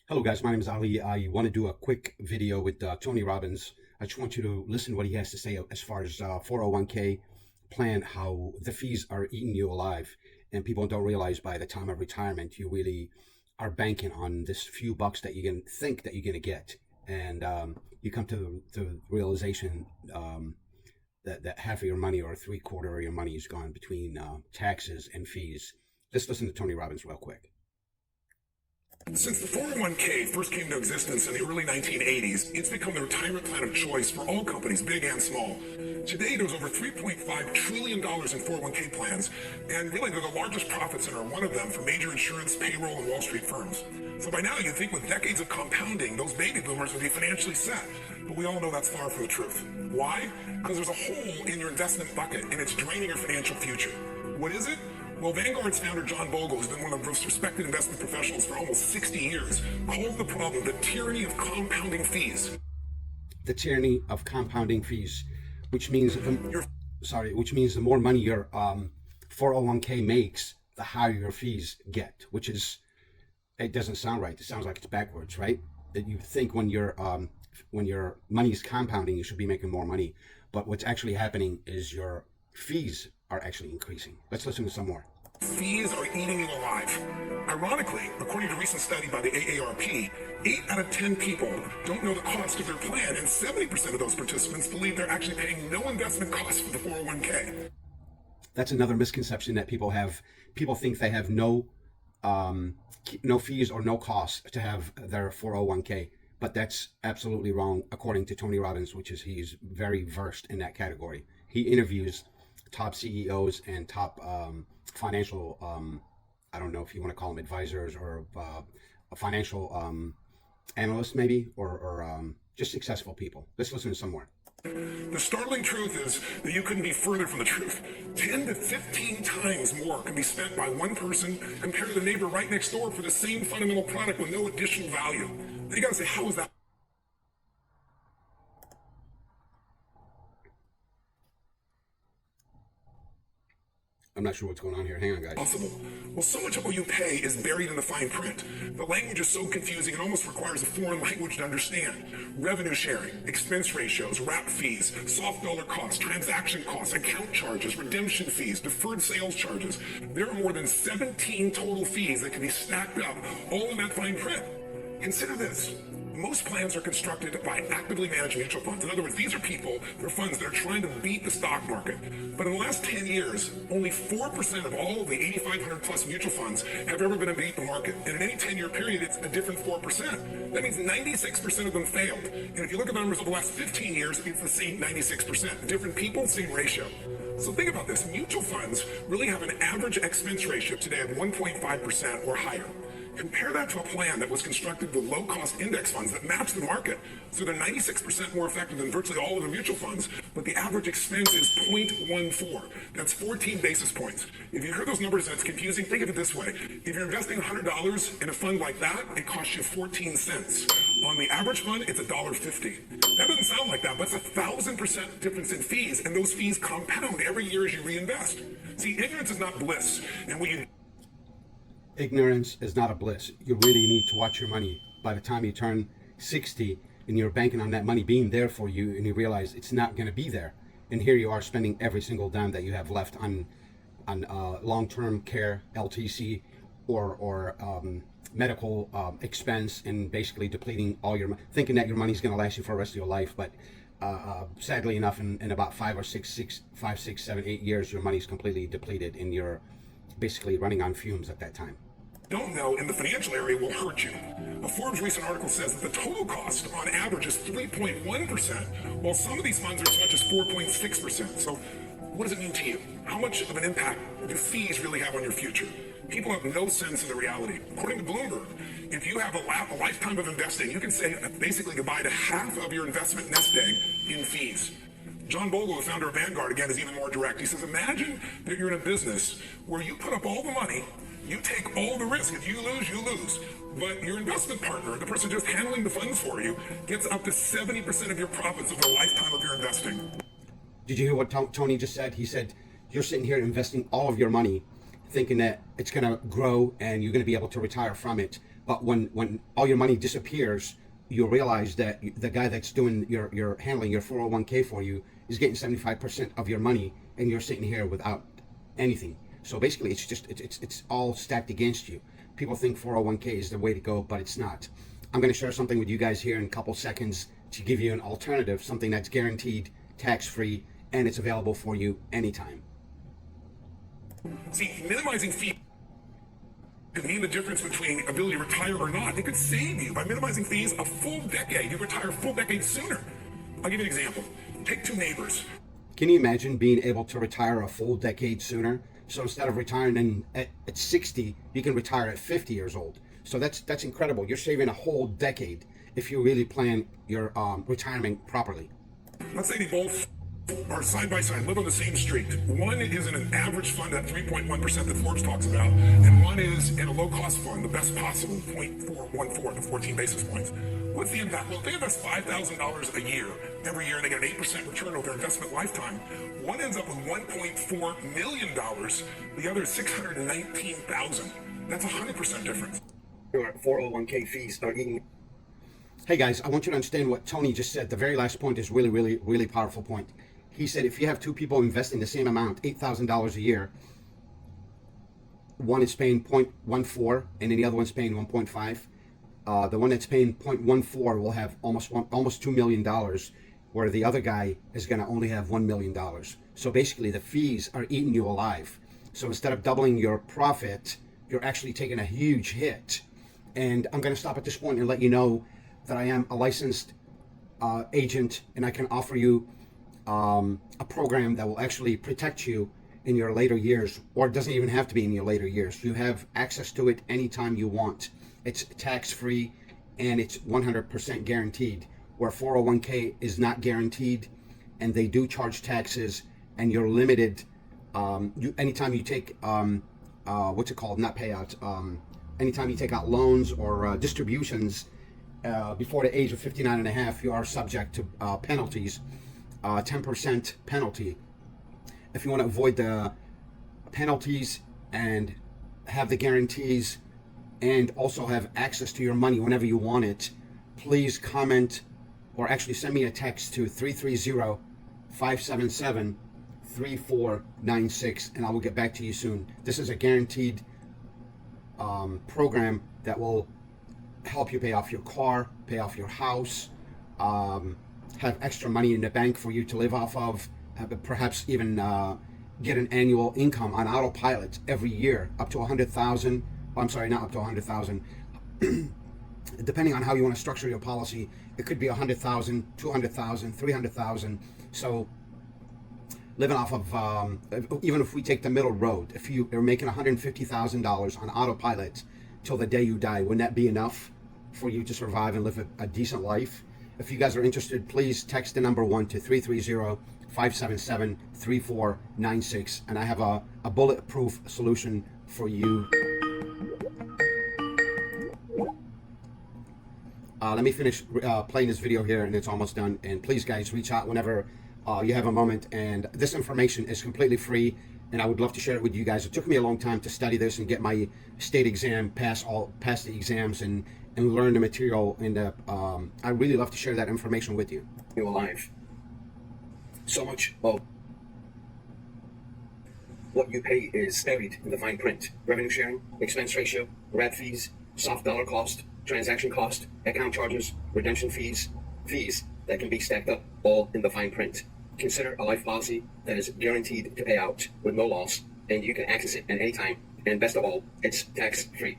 Hello guys, my name is Ali. I want to do a quick video with Tony Robbins. I just want you to listen to what he has to say as far as 401k plan, how the fees are eating you alive. And people don't realize by the time of retirement, you really are banking on this few bucks that you can think that you're going to get. And you come to the realization that half of your money or three-quarter of your money is gone between taxes and fees. Let's listen to Tony Robbins real quick. Since the 401k first came into existence in the early 1980s, it's become the retirement plan of choice for all companies, big and small. Today, there's over $3.5 trillion in 401k plans, and really they're the largest profit center, one of them, for major insurance, payroll, and Wall Street firms. So by now, you'd think with decades of compounding, those baby boomers would be financially set. But we all know that's far from the truth. Why? Because there's a hole in your investment bucket, and it's draining your financial future. What is it? Well, Vanguard's founder, John Bogle, who's been one of the most respected investment professionals for almost 60 years, called the problem the tyranny of compounding fees. The tyranny of compounding fees, which means the more money your 401k makes, the higher your fees get, which is, it doesn't sound right. It sounds like it's backwards, right? That you think when your money is compounding, you should be making more money. But what's actually happening is your fees are actually increasing. Let's listen to some more. Fees are eating you alive. Ironically, according to a recent study by the AARP, 8 out of 10 people don't know the cost of their plan, and 70% of those participants believe they're actually paying no investment costs for the 401k. That's another misconception that people have. People think they have no fees or no costs to have their 401k, but that's absolutely wrong according to Tony Robbins, which is he's very versed in that category. He interviews top CEOs and top financial, I don't know if you want to call them advisors or a financial analyst maybe, or just successful people. Let's listen to some more. The startling truth is that you couldn't be further from the truth. 10 to 15 times more can be spent by one person compared to the neighbor right next door for the same fundamental product with no additional value. Then you gotta say, how is that? I'm not sure what's going on here. Hang on, guys. Possible. Well, so much of what you pay is buried in the fine print. The language is so confusing, it almost requires a foreign language to understand. Revenue sharing, expense ratios, wrap fees, soft dollar costs, transaction costs, account charges, redemption fees, deferred sales charges. There are more than 17 total fees that can be stacked up, all in that fine print. Consider this. Most plans are constructed by actively managed mutual funds. In other words, these are people, they're funds that are trying to beat the stock market. But in the last 10 years, only 4% of all of the 8,500 plus mutual funds have ever been able to beat the market. And in any 10-year period, it's a different 4%. That means 96% of them failed. And if you look at the numbers of the last 15 years, it's the same 96%. Different people, same ratio. So think about this. Mutual funds really have an average expense ratio today of 1.5% or higher. Compare that to a plan that was constructed with low-cost index funds that match the market. So they're 96% more effective than virtually all of the mutual funds, but the average expense is 0.14. That's 14 basis points. If you heard those numbers and it's confusing, think of it this way. If you're investing $100 in a fund like that, it costs you 14 cents. On the average fund, it's $1.50. That doesn't sound like that, but it's 1,000% difference in fees, and those fees compound every year as you reinvest. See, ignorance is not bliss, and Ignorance is not a bliss. You really need to watch your money. By the time you turn 60 and you're banking on that money being there for you, and you realize it's not going to be there, and here you are spending every single dime that you have left on long-term care, LTC, or medical expense, and basically depleting all your money, thinking that your money's going to last you for the rest of your life. But sadly enough, in about 5, 6, 7, 8 years, your money's completely depleted, and you're basically running on fumes at that time. Don't know in the financial area will hurt you. A Forbes recent article says that the total cost on average is 3.1%, while some of these funds are as much as 4.6%. So what does it mean to you? How much of an impact do fees really have on your future? People have no sense of the reality. According to Bloomberg, if you have a lifetime of investing, you can say basically goodbye to half of your investment nest egg in fees. John Bogle, the founder of Vanguard, again, is even more direct. He says, imagine that you're in a business where you put up all the money, you take all the risk. If you lose, you lose. But your investment partner, the person just handling the funds for you, gets up to 70% of your profits over the lifetime of your investing. Did you hear what Tony just said? He said, you're sitting here investing all of your money, thinking that it's going to grow and you're going to be able to retire from it. But when all your money disappears, you realize that the guy that's doing your handling your 401k for you is getting 75% of your money, and you're sitting here without anything. So basically, it's just it's all stacked against you. People think 401k is the way to go, but it's not. I'm going to share something with you guys here in a couple seconds to give you an alternative, something that's guaranteed, tax-free, and it's available for you anytime. See, minimizing fees could mean the difference between ability to retire or not. It could save you by minimizing fees a full decade. You retire a full decade sooner. I'll give you an example. Take two neighbors. Can you imagine being able to retire a full decade sooner? So instead of retiring at 60, you can retire at 50 years old. So that's incredible. You're saving a whole decade if you really plan your retirement properly. Let's say they both are side by side, live on the same street. One is in an average fund at 3.1% that Forbes talks about, and one is in a low-cost fund, the best possible, 0.414 to 14 basis points. What's the impact? Well, if they invest $5,000 a year, every year, and they get an 8% return over their investment lifetime, one ends up with $1.4 million, the other is $619,000. That's 100% difference. Your 401k fees are eating. Hey guys, I want you to understand what Tony just said. The very last point is really powerful point. He said if you have two people investing the same amount, $8,000 a year, one is paying 0.14 and then the other one's paying 1.5. The one that's paying 0.14 will have almost $2 million, where the other guy is going to only have $1 million. So basically the fees are eating you alive. So instead of doubling your profit, you're actually taking a huge hit. And I'm going to stop at this point and let you know that I am a licensed agent, and I can offer you a program that will actually protect you in your later years, or it doesn't even have to be in your later years. You have access to it anytime you want. It's tax-free and it's 100% guaranteed, where 401k is not guaranteed and they do charge taxes, and you're limited. Anytime you take what's it called, not payout, anytime you take out loans or distributions before the age of 59 and a half, you are subject to penalties, 10% penalty. If you want to avoid the penalties and have the guarantees and also have access to your money whenever you want it, please comment or actually send me a text to 330-577-3496 and I will get back to you soon. This is a guaranteed program that will help you pay off your car, pay off your house, have extra money in the bank for you to live off of, perhaps even get an annual income on autopilot every year up to 100,000. I'm sorry, not up to 100,000. Depending on how you want to structure your policy, it could be 100,000, 200,000, 300,000. So living off of, even if we take the middle road, if you are making $150,000 on autopilot till the day you die, wouldn't that be enough for you to survive and live a decent life? If you guys are interested, please text the number 1 to 330-577-3496, and I have a bulletproof solution for you. Let me finish playing this video here, and it's almost done. And please, guys, reach out whenever you have a moment. And this information is completely free, and I would love to share it with you guys. It took me a long time to study this and get my state exam, pass the exams, and learn the material. And I really love to share that information with you. You're alive. So much of what you pay is buried in the fine print. Revenue sharing, expense ratio, RAT fees, soft dollar cost, transaction cost, account charges, redemption fees that can be stacked up, all in the fine print. Consider a life policy that is guaranteed to pay out with no loss, and you can access it at any time. And best of all, it's tax-free.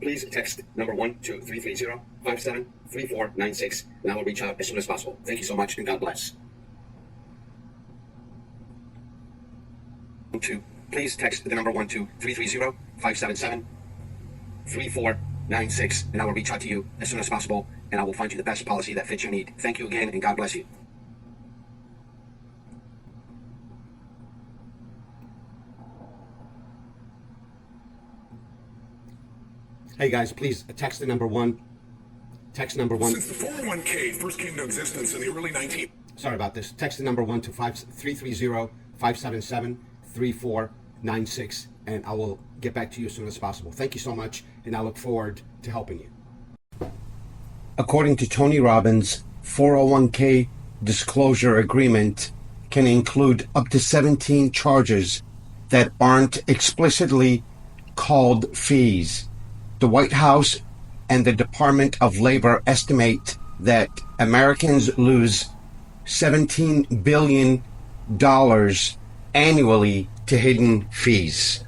Please text number 1 to 330-573496, and I will reach out as soon as possible. Thank you so much, and God bless. Please text the number 1 to 330-577-3496, and I will reach out to you as soon as possible, and I will find you the best policy that fits your need. Thank you again, and God bless you. Hey guys, please text the number 1. Text number 1. Since the 401k first came into existence in the early 19... Sorry about this. Text the number 1 to 330-577-3496, and I will get back to you as soon as possible. Thank you so much, and I look forward to helping you. According to Tony Robbins, 401k disclosure agreement can include up to 17 charges that aren't explicitly called fees. The White House and the Department of Labor estimate that Americans lose $17 billion annually to hidden fees.